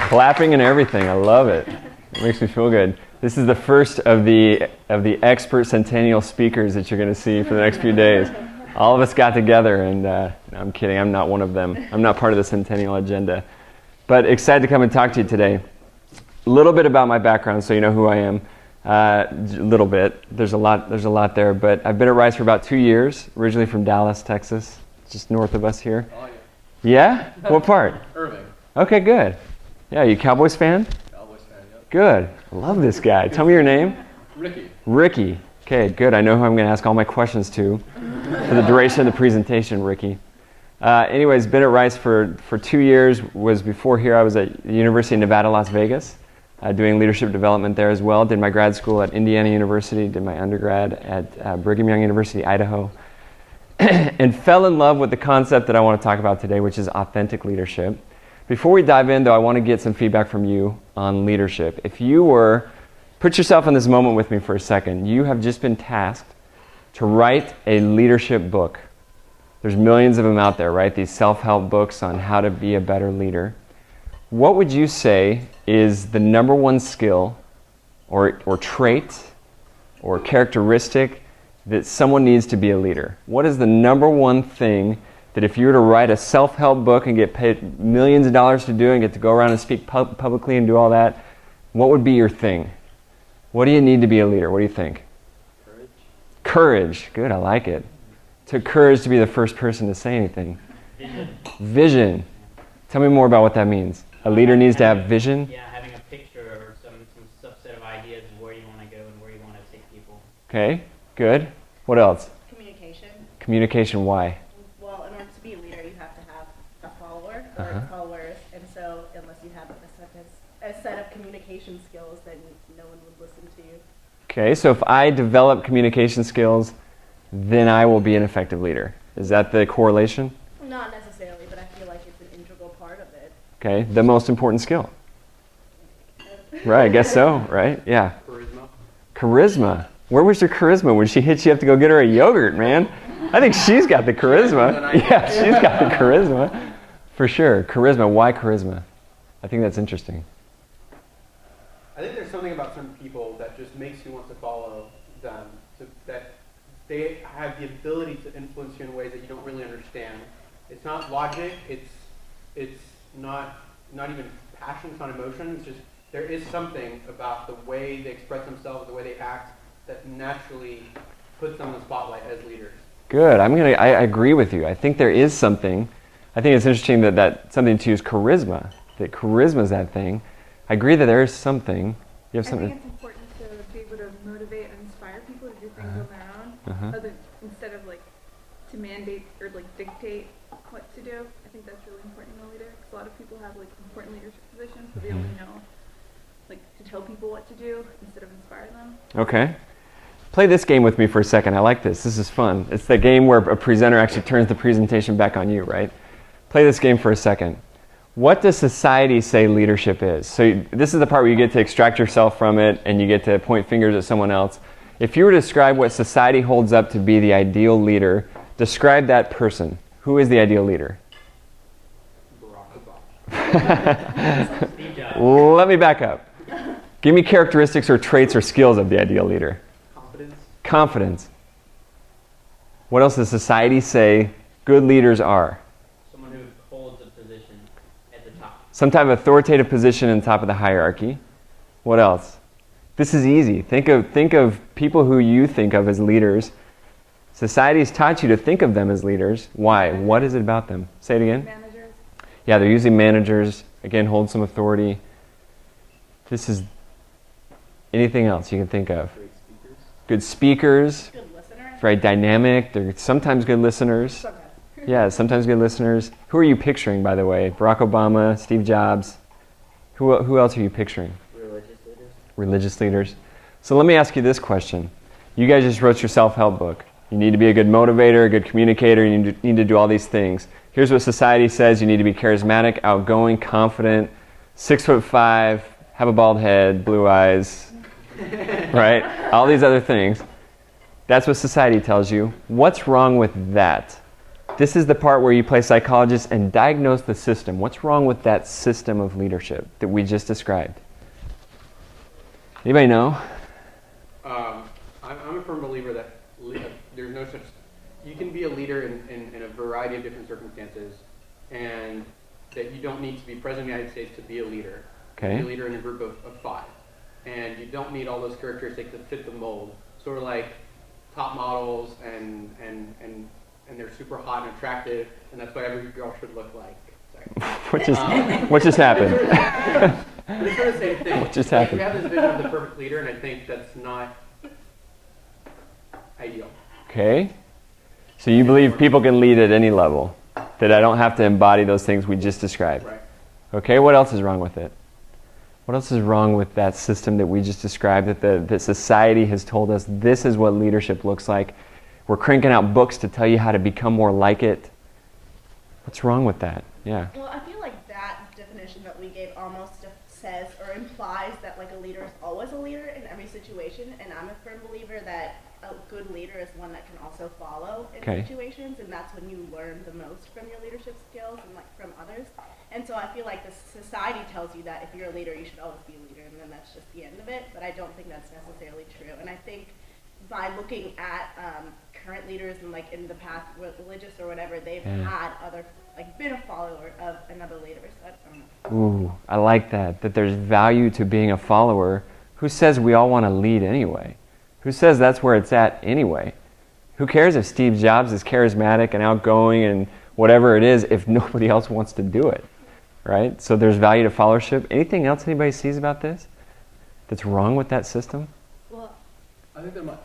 Clapping and everything. I love it. It makes me feel good. This is the first of the expert centennial speakers that you're going to see for the next few days. All of us got together, and no, I'm kidding. I'm not one of them. I'm not part of the centennial agenda. But excited to come and talk to you today. A little bit about my background, so you know who I am. A little bit. There's a lot there. But I've been at Rice for about 2 years. Originally from Dallas, Texas, just north of us here. Oh, yeah. Yeah? What part? Irving. Okay, good. Yeah, you a Cowboys fan? Cowboys fan, yep. Good. I love this guy. Tell me your name. Ricky. Ricky. Okay, good. I know who I'm going to ask all my questions to for the duration of the presentation, Ricky. Anyways, been at Rice for 2 years. Was before here, I was at the University of Nevada, Las Vegas, doing leadership development there as well. Did my grad school at Indiana University, did my undergrad at Brigham Young University, Idaho, and fell in love with the concept that I want to talk about today, which is authentic leadership. Before we dive in, though, I want to get some feedback from you on leadership. If you were, put yourself in this moment with me for a second. You have just been tasked to write a leadership book. There's millions of them out there, right? These self-help books on how to be a better leader. What would you say is the number one skill or trait or characteristic that someone needs to be a leader? What is the number one thing that if you were to write a self-help book and get paid millions of dollars to do and get to go around and speak publicly and do all that, what would be your thing? What do you need to be a leader? What do you think? Courage. Courage. Good, I like it. Took courage to be the first person to say anything. Vision. Vision. Tell me more about what that means. A leader needs to have vision? Yeah, having a picture or some subset of ideas of where you want to go and where you want to take people. Okay, good. What else? Communication. Communication, why? Well, in order to be a leader, you have to have a follower or followers, and so unless you have a set of communication skills, then no one would listen to you. Okay, so if I develop communication skills, then I will be an effective leader. Is that the correlation? Not necessarily, but I feel like it's an integral part of it. Okay, the most important skill. Right, I guess so, right? Yeah. Charisma. Charisma. Where was your charisma? When she hits you have to go get her a yogurt, man. I think she's got the charisma. Yeah, she's got the charisma. For sure. Charisma. Why charisma? I think that's interesting. I think there's something about certain people that just makes you want to follow them. That they have the ability to influence you in ways that you don't really understand. It's not logic. It's not even passion. It's not emotion. It's just there is something about the way they express themselves, the way they act, that naturally puts them in the spotlight as leaders. Good. I agree with you. I think there is something. I think it's interesting that something to use charisma. That charisma is that thing. I agree that there is something. You have something. I think it's important to be able to motivate and inspire people to do things on their own, instead of to mandate or dictate what to do. I think that's really important in a leader, because a lot of people have important leadership positions, but they only know to tell people what to do instead of inspire them. Okay. Play this game with me for a second. I like this. This is fun. It's the game where a presenter actually turns the presentation back on you, right? Play this game for a second. What does society say leadership is? So this is the part where you get to extract yourself from it and you get to point fingers at someone else. If you were to describe what society holds up to be the ideal leader, describe that person. Who is the ideal leader? Steve Jobs. Let me back up. Give me characteristics or traits or skills of the ideal leader. Confidence. Confidence. What else does society say good leaders are? Someone who holds a position at the top. Some type of authoritative position on top of the hierarchy. What else? This is easy. Think of people who you think of as leaders. Society's taught you to think of them as leaders. Why? What is it about them? Say it again. Managers. Yeah, they're usually managers. Again, hold some authority. This is anything else you can think of. Great speakers. Good speakers. Good listeners. Very dynamic. They're sometimes good listeners. Sometimes. Yeah, sometimes good listeners. Who are you picturing, by the way? Barack Obama, Steve Jobs. Who else are you picturing? Religious leaders. Religious leaders. So let me ask you this question. You guys just wrote your self-help book. You need to be a good motivator, a good communicator. You need to do all these things. Here's what society says. You need to be charismatic, outgoing, confident, 6'5", have a bald head, blue eyes, right? All these other things. That's what society tells you. What's wrong with that? This is the part where you play psychologist and diagnose the system. What's wrong with that system of leadership that we just described? Anybody know? I'm a firm believer that there's no such. You can be a leader in a variety of different circumstances, and that you don't need to be president of the United States to be a leader. Okay. Be a leader in a group of 5, and you don't need all those characteristics to fit the mold. Sort of like top models, and they're super hot and attractive, and that's what every girl should look like. What just happened? It's sort of the same thing. What just happened? We have this vision of the perfect leader, and I think that's not ideal. Okay. So you believe people can lead at any level, that I don't have to embody those things we just described. Right. Okay, what else is wrong with it? What else is wrong with that system that we just described, that society has told us this is what leadership looks like? We're cranking out books to tell you how to become more like it. What's wrong with that? Yeah. Well, I feel like that definition that we gave almost says or implies that like a leader is always a leader in every situation, and I'm a firm believer that a good leader is one that can also follow in situations, and that's when you learn the most from your leadership skills and like from others. And so I feel like the society tells you that if you're a leader, you should always be a leader, and then that's just the end of it. But I don't think that's necessarily true. And I think by looking at current leaders and like in the past, religious or whatever, they've had other, like been a follower of another leader. So I don't know. Ooh, I like that there's value to being a follower. Who says we all want to lead anyway? Who says that's where it's at anyway? Who cares if Steve Jobs is charismatic and outgoing and whatever it is if nobody else wants to do it, right? So there's value to followership. Anything else anybody sees about this that's wrong with that system? Well, I think there might.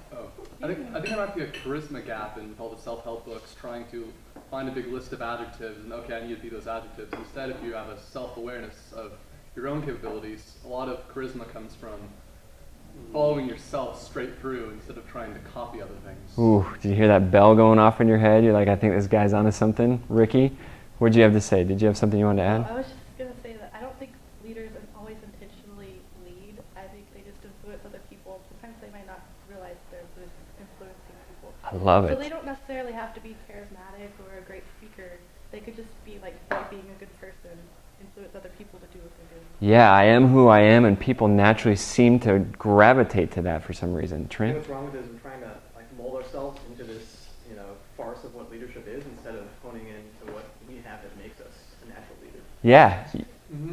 I think there might be a charisma gap in all the self-help books trying to find a big list of adjectives and okay, I need to be those adjectives. Instead, if you have a self-awareness of your own capabilities, a lot of charisma comes from following yourself straight through instead of trying to copy other things. Ooh, did you hear that bell going off in your head? You're like, I think this guy's onto something. Ricky, what did you have to say? Did you have something you wanted to add? I was just going to say that I don't think leaders always intentionally lead. I think they just influence other people. Sometimes they might not realize they're influencing people. I love it. So they don't necessarily have to be charismatic or a great speaker. They could just be like being a good person, influence other people to do what they're doing. Yeah, I am who I am, and people naturally seem to gravitate to that for some reason. Trent? What's wrong with it is we're trying to like mold ourselves into this, farce of what leadership is instead of honing in to what we have that makes us a natural leader. Yeah.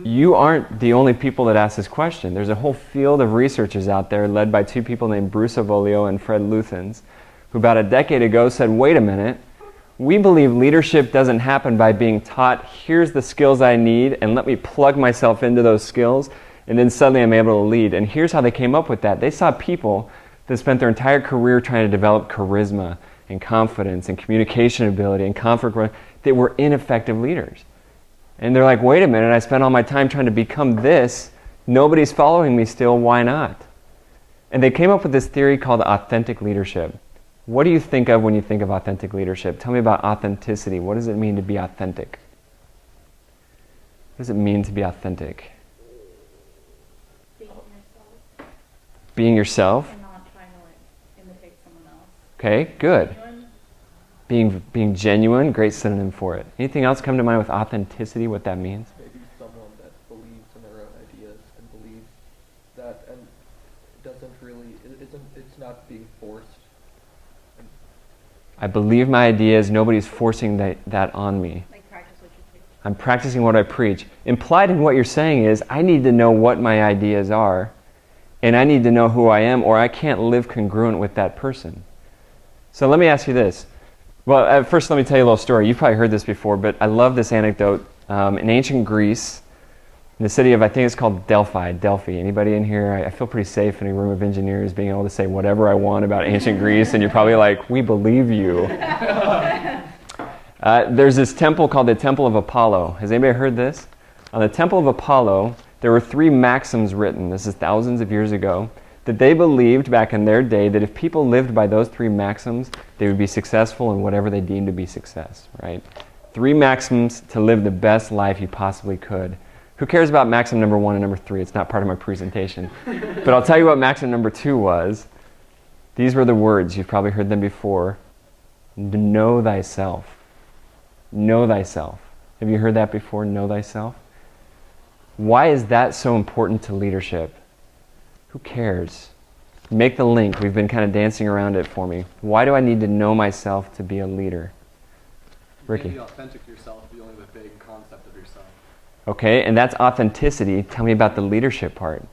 You aren't the only people that ask this question. There's a whole field of researchers out there led by 2 people named Bruce Avolio and Fred Luthans, who about a decade ago said, wait a minute, we believe leadership doesn't happen by being taught, here's the skills I need, and let me plug myself into those skills, and then suddenly I'm able to lead. And here's how they came up with that. They saw people that spent their entire career trying to develop charisma and confidence and communication ability and conflict. They were ineffective leaders. And they're like, wait a minute, I spent all my time trying to become this. Nobody's following me still, why not? And they came up with this theory called authentic leadership. What do you think of when you think of authentic leadership? Tell me about authenticity. What does it mean to be authentic? What does it mean to be authentic? Being yourself. Being yourself? And not trying to imitate someone else. Okay, good. Genuine. Being genuine, great synonym for it. Anything else come to mind with authenticity, what that means? Maybe someone that believes in their own ideas and believes that, and doesn't really, it's not being forced. I believe my ideas, nobody's forcing that on me. like practice what you preach. I'm practicing what I preach. Implied in what you're saying is, I need to know what my ideas are, and I need to know who I am, or I can't live congruent with that person. So let me ask you this. Well, first let me tell you a little story. You've probably heard this before, but I love this anecdote. In ancient Greece, in the city of, I think it's called Delphi. Anybody in here? I feel pretty safe in a room of engineers being able to say whatever I want about ancient Greece, and you're probably like, we believe you. There's this temple called the Temple of Apollo. Has anybody heard this? On the Temple of Apollo, there were 3 maxims written, this is thousands of years ago, that they believed back in their day that if people lived by those 3 maxims, they would be successful in whatever they deemed to be success, right? 3 maxims to live the best life you possibly could. Who cares about maxim number 1 and number 3? It's not part of my presentation. But I'll tell you what maxim number 2 was. These were the words, you've probably heard them before. Know thyself. Know thyself. Have you heard that before? Know thyself? Why is that so important to leadership? Who cares? Make the link. We've been kind of dancing around it for me. Why do I need to know myself to be a leader? Ricky. You can't be authentic to yourself if you only have a vague concept of yourself. Okay, and that's authenticity. Tell me about the leadership part.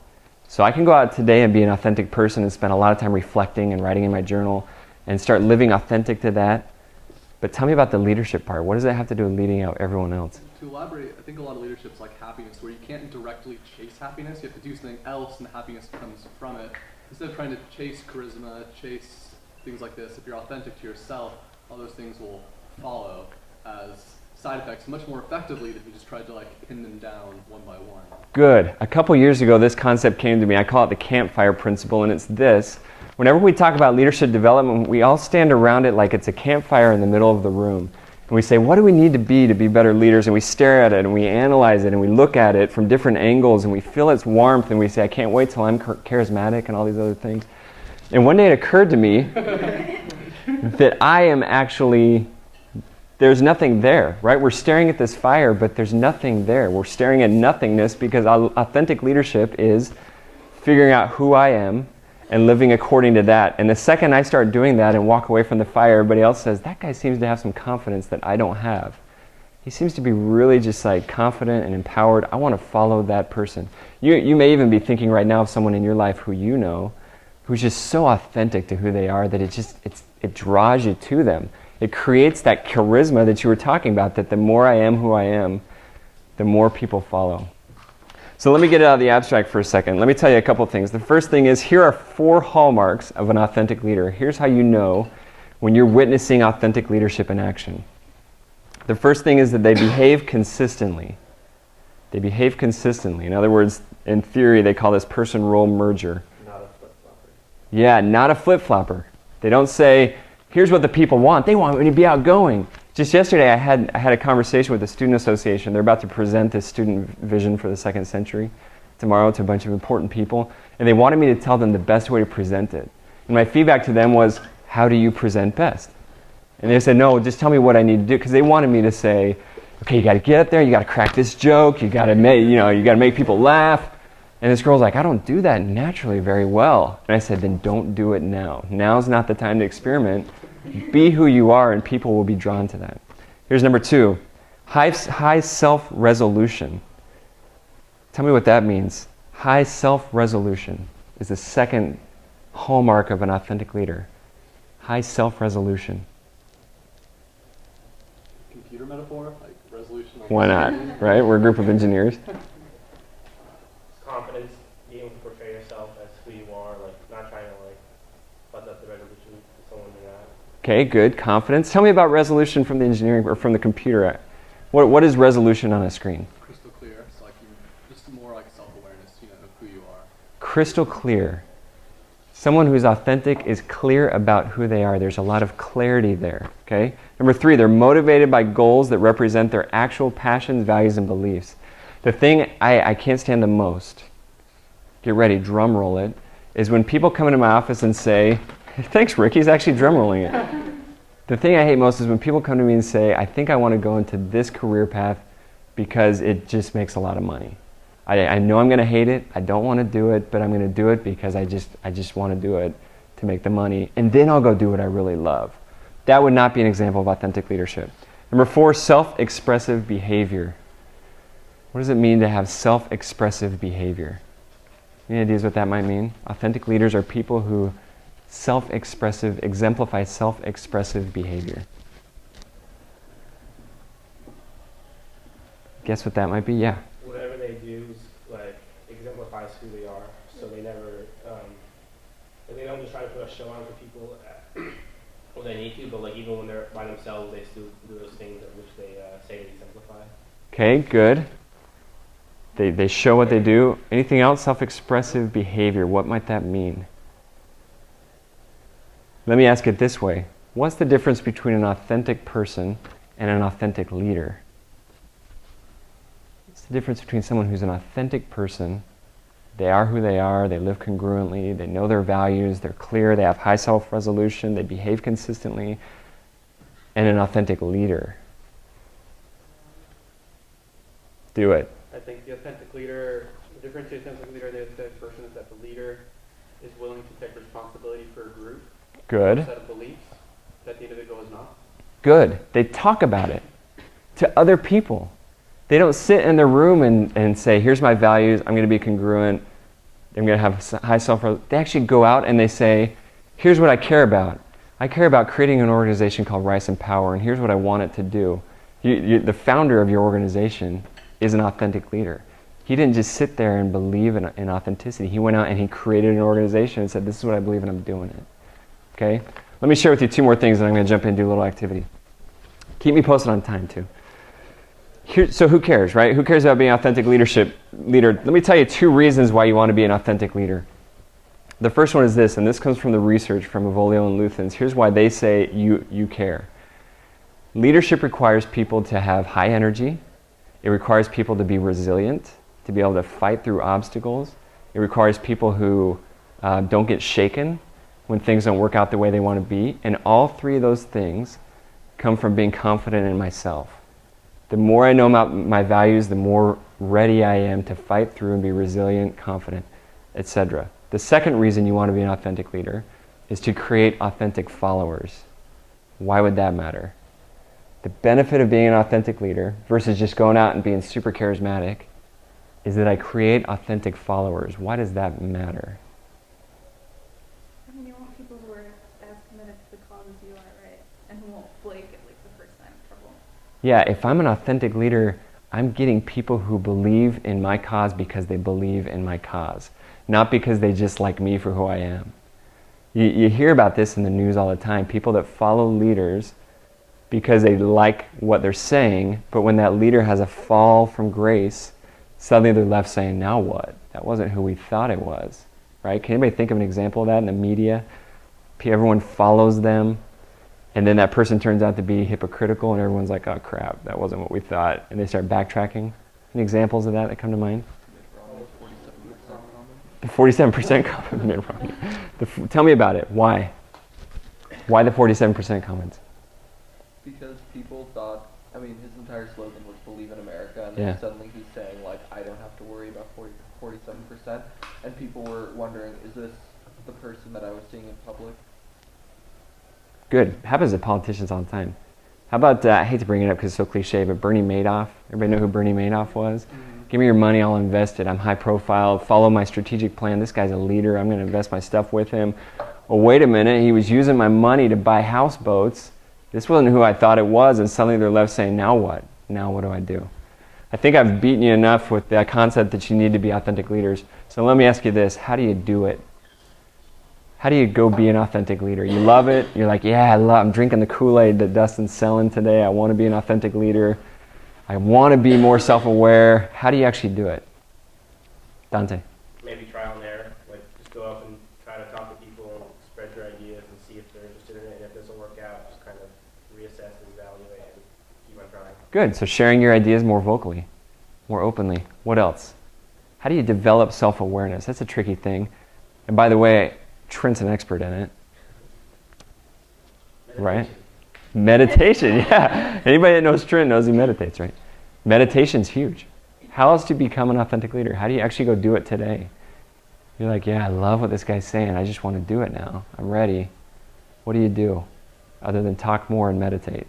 So I can go out today and be an authentic person and spend a lot of time reflecting and writing in my journal and start living authentic to that. But tell me about the leadership part. What does that have to do with leading out everyone else? To elaborate, I think a lot of leadership's like happiness, where you can't directly chase happiness. You have to do something else, and the happiness comes from it. Instead of trying to chase charisma, chase things like this, if you're authentic to yourself, all those things will follow as side effects much more effectively than if you just tried to like pin them down one by one. Good. A couple years ago, this concept came to me. I call it the campfire principle, and it's this. Whenever we talk about leadership development, we all stand around it like it's a campfire in the middle of the room. And we say, what do we need to be better leaders? And we stare at it, and we analyze it, and we look at it from different angles, and we feel its warmth, and we say, I can't wait till I'm charismatic and all these other things. And one day it occurred to me that I am actually, there's nothing there, right? We're staring at this fire, but there's nothing there. We're staring at nothingness because authentic leadership is figuring out who I am and living according to that. And the second I start doing that and walk away from the fire, everybody else says, that guy seems to have some confidence that I don't have. He seems to be really just like confident and empowered. I want to follow that person. You may even be thinking right now of someone in your life who you know, who's just so authentic to who they are that it draws you to them. It creates that charisma that you were talking about, that the more I am who I am, the more people follow. So let me get out of the abstract for a second. Let me tell you a couple things. The first thing is, here are 4 hallmarks of an authentic leader. Here's how you know when you're witnessing authentic leadership in action. The first thing is that they behave consistently. They behave consistently. In other words, in theory, they call this person-role merger. Not a flip-flopper. Yeah, not a flip-flopper. They don't say, here's what the people want. They want me to be outgoing. Just yesterday, I had a conversation with the Student Association. They're about to present this student vision for the 2nd century tomorrow to a bunch of important people. And they wanted me to tell them the best way to present it. And my feedback to them was, how do you present best? And they said, no, just tell me what I need to do. Because they wanted me to say, okay, you got to get up there, you got to crack this joke, you got to make people laugh. And this girl's like, I don't do that naturally very well. And I said, then don't do it now. Now's not the time to experiment. Be who you are, and people will be drawn to that. Here's number 2, high self-resolution. Tell me what that means. High self-resolution is the second hallmark of an authentic leader. High self-resolution. Computer metaphor, like resolution. Why not, right? We're a group of engineers. Confidence, being able to portray yourself as who you are, like not trying to like buzz up the resolution to someone you're not. Okay, good. Confidence. Tell me about resolution from the engineering or from the computer. What is resolution on a screen? Crystal clear. It's like just more like self-awareness, of who you are. Crystal clear. Someone who's authentic is clear about who they are. There's a lot of clarity there. Okay. Number 3, they're motivated by goals that represent their actual passions, values, and beliefs. The thing I can't stand the most, get ready, drum roll it, is when people come into my office and say, thanks, Rick, he's actually drum rolling it. The thing I hate most is when people come to me and say, I think I want to go into this career path because it just makes a lot of money. I know I'm going to hate it, I don't want to do it, but I'm going to do it because I just want to do it to make the money, and then I'll go do what I really love. That would not be an example of authentic leadership. Number 4, self-expressive behavior. What does it mean to have self-expressive behavior? Any ideas what that might mean? Authentic leaders are people who exemplify self-expressive behavior. Guess what that might be? Yeah. Whatever they do like exemplifies who they are, so they never they don't just try to put a show on for people when they need to, but like even when they're by themselves, they still do those things which they say they exemplify. Okay, good. They show what they do. Anything else? Self-expressive behavior. What might that mean? Let me ask it this way. What's the difference between an authentic person and an authentic leader? What's the difference between someone who's an authentic person, they are who they are, they live congruently, they know their values, they're clear, they have high self-resolution, they behave consistently, and an authentic leader? Do it. I think the authentic leader, the differentiated authentic leader, the person is that the leader is willing to take responsibility for a group, Good. a set of beliefs that the individual is not. Good. They talk about it to other people. They don't sit in their room and say, here's my values, I'm going to be congruent, I'm going to have high self-reliance. They actually go out and they say, here's what I care about. I care about creating an organization called Rice and Power, and here's what I want it to do. The founder of your organization is an authentic leader. He didn't just sit there and believe in authenticity. He went out and he created an organization and said, this is what I believe and I'm doing it. Okay? Let me share with you 2 more things and I'm going to jump in and do a little activity. Keep me posted on time too. So who cares, right? Who cares about being an authentic leader? Let me tell you 2 reasons why you want to be an authentic leader. The first one is this, and this comes from the research from Avolio and Luthans. Here's why they say you care. Leadership requires people to have high energy. It requires people to be resilient, to be able to fight through obstacles. It requires people who don't get shaken when things don't work out the way they want to be. And all 3 of those things come from being confident in myself. The more I know about my values, the more ready I am to fight through and be resilient, confident, etc. The second reason you want to be an authentic leader is to create authentic followers. Why would that matter? The benefit of being an authentic leader versus just going out and being super charismatic is that I create authentic followers. Why does that matter? I mean, you want people who are as committed to the cause as you are, right? And who won't flake at like the first sign of trouble. Yeah, if I'm an authentic leader, I'm getting people who believe in my cause because they believe in my cause, not because they just like me for who I am. You hear about this in the news all the time, people that follow leaders because they like what they're saying, but when that leader has a fall from grace, suddenly they're left saying, now what? That wasn't who we thought it was, right? Can anybody think of an example of that in the media? Everyone follows them, and then that person turns out to be hypocritical, and everyone's like, oh crap, that wasn't what we thought, and they start backtracking. Any examples of that come to mind? The 47% comment, Mitt Romney. Tell me about it. Why? Why the 47% comments? Because people thought, I mean, his entire slogan was believe in America, and Yeah. then suddenly he's saying, like, I don't have to worry about 47%, and people were wondering, is this the person that I was seeing in public? Good. Happens to politicians all the time. How about, I hate to bring it up because it's so cliche, but Bernie Madoff? Everybody know who Bernie Madoff was? Give me your money, I'll invest it. I'm high profile, follow my strategic plan. This guy's a leader, I'm going to invest my stuff with him. Well, wait a minute, he was using my money to buy houseboats. This wasn't who I thought it was, and suddenly they're left saying, now what? Now what do I do? I think I've beaten you enough with that concept that you need to be authentic leaders. So let me ask you this, how do you do it? How do you go be an authentic leader? You love it, you're like, yeah, I'm drinking the Kool-Aid that Dustin's selling today, I want to be an authentic leader. I want to be more self-aware. How do you actually do it? Dante. Maybe trial and error. Like just go up and try to talk to people and spread your ideas and see if they're interested in it. And if it doesn't work out, just kind of reassess and evaluate and keep on trying. Good. So sharing your ideas more vocally, more openly. What else? How do you develop self-awareness? That's a tricky thing. And by the way, Trent's an expert in it. Right? Meditation, yeah. Anybody that knows Trent knows he meditates, right? Meditation's huge. How else do you become an authentic leader? How do you actually go do it today? You're like, yeah, I love what this guy's saying. I just want to do it now. I'm ready. What do you do other than talk more and meditate?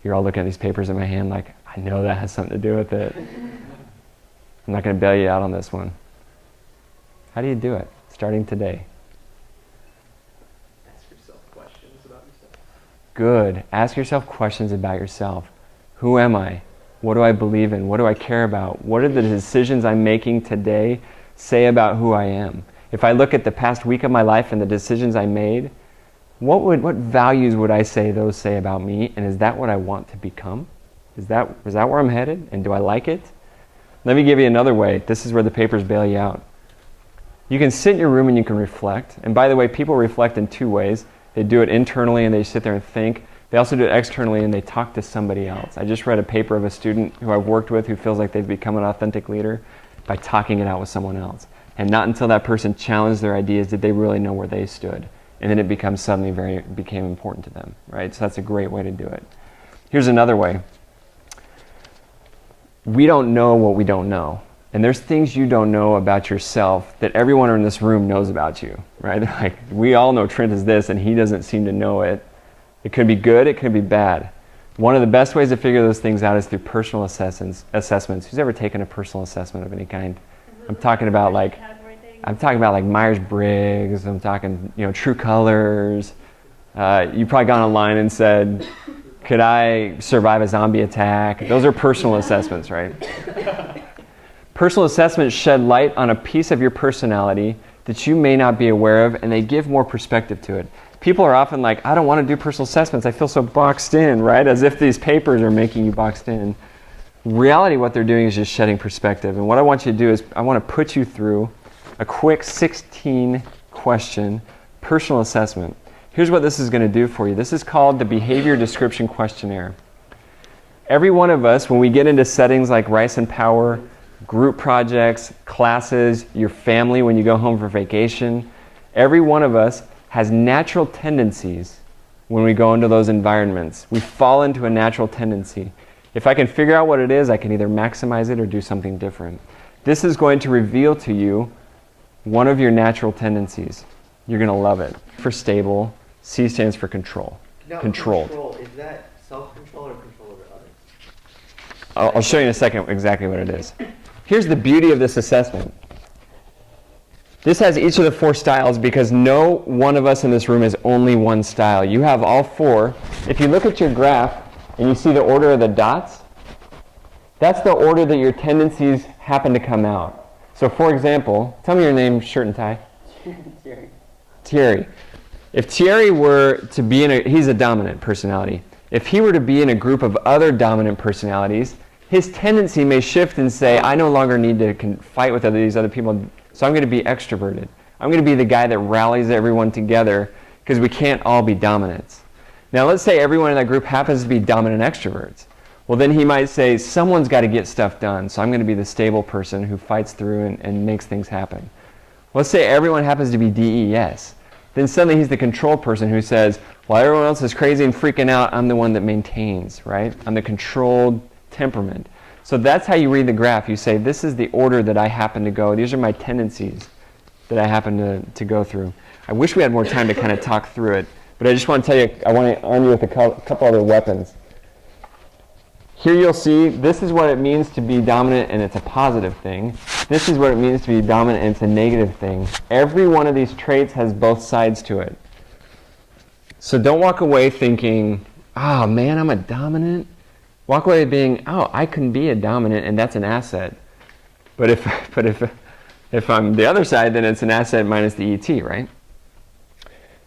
You're all looking at these papers in my hand like, I know that has something to do with it. I'm not going to bail you out on this one. How do you do it starting today? Good. Ask yourself questions about yourself. Who am I? What do I believe in? What do I care about? What are the decisions I'm making today say about who I am? If I look at the past week of my life and the decisions I made, what values would I say those say about me? And is that what I want to become? Is that where I'm headed? And do I like it? Let me give you another way. This is where the papers bail you out. You can sit in your room and you can reflect. And by the way, people reflect in 2 ways. They do it internally and they sit there and think. They also do it externally and they talk to somebody else. I just read a paper of a student who I've worked with who feels like they've become an authentic leader by talking it out with someone else. And not until that person challenged their ideas did they really know where they stood. And then it became important to them, right? So that's a great way to do it. Here's another way. we don't know what we don't know. And there's things you don't know about yourself that everyone in this room knows about you, right? Like, we all know Trent is this, and he doesn't seem to know it. It could be good, it could be bad. One of the best ways to figure those things out is through personal assessments. Who's ever taken a personal assessment of any kind? I'm talking about like Myers-Briggs. I'm talking, True Colors. You probably gone online and said, could I survive a zombie attack? Those are personal assessments, right? Personal assessments shed light on a piece of your personality that you may not be aware of, and they give more perspective to it. People are often like, I don't want to do personal assessments. I feel so boxed in, right? As if these papers are making you boxed in. In reality, what they're doing is just shedding perspective. And what I want you to do is I want to put you through a quick 16-question personal assessment. Here's what this is going to do for you. This is called the Behavior Description Questionnaire. Every one of us, when we get into settings like Rice and Power, group projects, classes, your family when you go home for vacation, every one of us has natural tendencies when we go into those environments. We fall into a natural tendency. If I can figure out what it is, I can either maximize it or do something different. This is going to reveal to you one of your natural tendencies. You're going to love it. For stable, C stands for control. Now, Controlled. Control, is that self-control or control over others? I'll show you in a second exactly what it is. Here's the beauty of this assessment. This has each of the 4 styles because no one of us in this room is only one style. You have all 4. If you look at your graph and you see the order of the dots, that's the order that your tendencies happen to come out. So for example, tell me your name, shirt and tie. Thierry. If Thierry were to be he's a dominant personality. If he were to be in a group of other dominant personalities, his tendency may shift and say, I no longer need to fight with these other people, so I'm going to be extroverted. I'm going to be the guy that rallies everyone together because we can't all be dominants. Now let's say everyone in that group happens to be dominant extroverts. Well, then he might say, someone's got to get stuff done, so I'm going to be the stable person who fights through and makes things happen. Let's say everyone happens to be DES. Then suddenly he's the control person who says, while everyone else is crazy and freaking out, I'm the one that maintains, right? I'm the controlled temperament. So that's how you read the graph. You say, this is the order that I happen to go. These are my tendencies that I happen to go through. I wish we had more time to kind of talk through it, but I just want to tell you, I want to arm you with a couple other weapons. Here you'll see, this is what it means to be dominant, and it's a positive thing. This is what it means to be dominant, and it's a negative thing. Every one of these traits has both sides to it. So don't walk away thinking, oh man, I'm a dominant. Walk away being, oh, I can be a dominant, and that's an asset. But if I'm the other side, then it's an asset minus the ET, right?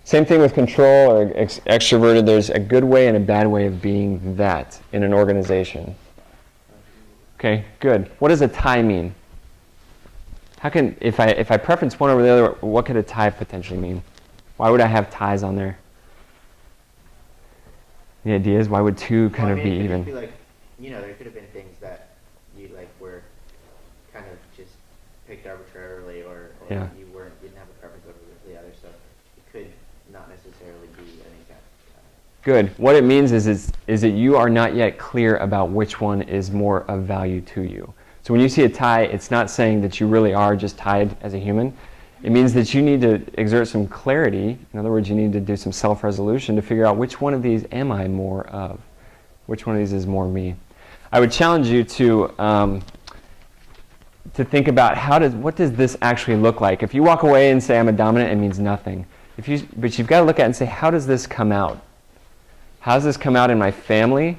Same thing with control or extroverted. There's a good way and a bad way of being that in an organization. Okay, good. What does a tie mean? How can, if I preference one over the other, what could a tie potentially mean? Why would I have ties on there? The idea is, why would 2 kind of be even? Be like, there could have been things that you were kind of just picked arbitrarily, or Yeah. you didn't have a preference over the other, so it could not necessarily be any kind of. Good. What it means is that you are not yet clear about which one is more of value to you. So when you see a tie, it's not saying that you really are just tied as a human. It means that you need to exert some clarity. In other words, you need to do some self-resolution to figure out which one of these am I more of? Which one of these is more me? I would challenge you to think about what does this actually look like? If you walk away and say I'm a dominant, it means nothing. But you've got to look at it and say, how does this come out? How does this come out in my family?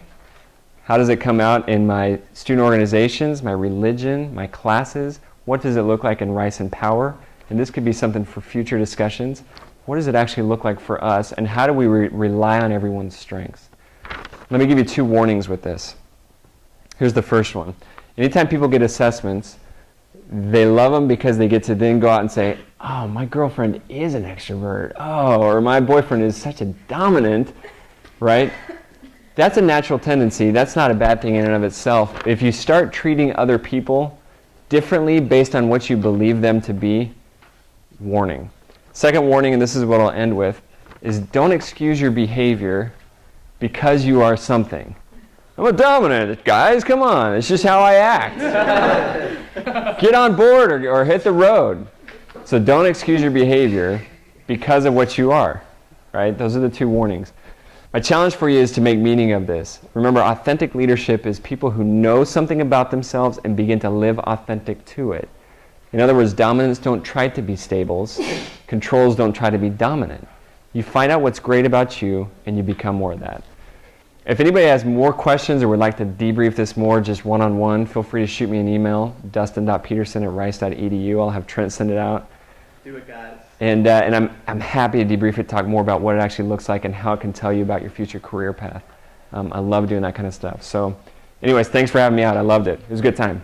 How does it come out in my student organizations, my religion, my classes? What does it look like in Rice and Power? And this could be something for future discussions. What does it actually look like for us, and how do we rely on everyone's strengths? Let me give you 2 warnings with this. Here's the first one. Anytime people get assessments, they love them because they get to then go out and say, oh, my girlfriend is an extrovert. Oh, or my boyfriend is such a dominant, right? That's a natural tendency. That's not a bad thing in and of itself. If you start treating other people differently based on what you believe them to be, warning. Second warning, and this is what I'll end with, is don't excuse your behavior because you are something. I'm a dominant, guys. Come on. It's just how I act. Get on board or hit the road. So don't excuse your behavior because of what you are, right? Those are the two warnings. My challenge for you is to make meaning of this. Remember, authentic leadership is people who know something about themselves and begin to live authentic to it. In other words, dominants don't try to be stables. Controls don't try to be dominant. You find out what's great about you and you become more of that. If anybody has more questions or would like to debrief this more just one-on-one, feel free to shoot me an email, dustin.peterson@rice.edu. I'll have Trent send it out. Do it, guys. And I'm happy to debrief it, talk more about what it actually looks like and how it can tell you about your future career path. I love doing that kind of stuff. So anyways, thanks for having me out. I loved it. It was a good time.